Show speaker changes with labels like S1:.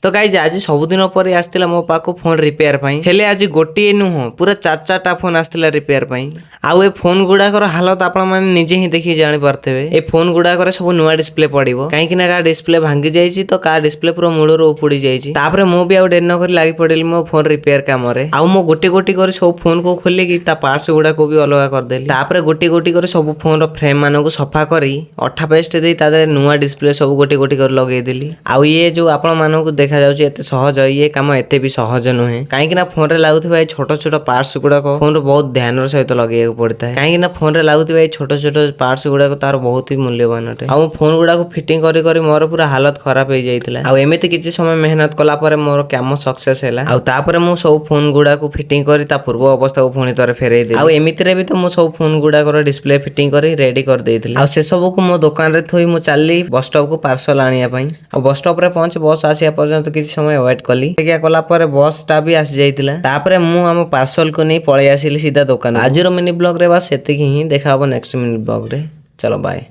S1: तो गाइज आज सबुदिन पर आसला मो पाक फोन रिपेयर हेले आज गोटे नुह पूरा 4-4टा फोन आसला रिपेयर आउ ए फोन गुड़ाकर हालत आपण मैंने निजे ही देखिए जानी पार्थे ए फोन गुड़ाकर सब नुआ डिस्प्ले पड़ो कहीं का डिस्प्ले भांगी जाइए तो का डिस्प्ले पूरा मूलर उपुड़ी जाइए मु भी डेरी नक लगी पड़ी मो फोन रिपेयर कम आउ मो गोटे गोटी कर सब फोन को खोलिकी पार्ट्स गुड़ा को भी अलग करदेली गोटी गोटी कर सब फोन फ्रेम मान सफा कर अठा पेस्ट दे नुआ डिस्प्ले सब गोटी गोटी कर लगेदेली आउ ये जो आपण मानक देखा जाउछि एते सहज ये काम एते भी सहज नुहे कहीं फोन रे लागुथिबा ए छोट छोट पार्ट्स गुड़ा फोन बहुत ध्यान सहित लगे पड़ता है कहीं फोन रे लागुथिबा ए छोट छोट पार्ट्स गुड़ा तार बहुत ही मूल्यवान अटे आ फोन गुड़ा को फिटिंग करी करी मोर पूरा हालत खराब हो जाइतिला आ एमिति किछि समय मेहनत कला परे मोर काम सक्सेस हैला आ तापरे मु सब फोन गुड़ा को फिटिंग करी ता पूर्व अवस्था को पुणी तरे फेरई दे आ एमिति रे भी तो मु सब फोन गुड़ा कर डिस्प्ले फिटिंग करी रेडी कर देइतिला आ से सब को मो दुकान रे थोई मु चालली बस स्टॉप को पार्सल आनिया पई आ बस स्टॉप रे पहुंच बस आसिया पर्यंत किछि समय वेट कली क्या कला पर बस टा भी आसी जाइतिला तापरे मु हम पार्सल को नहीं पळै आसिली सीधा दुकान आजिरो मिनी ब्लॉग रे बस सेतिकी ही देखा हबो नेक्स्ट मिनी ब्लॉग रे चलो बाय।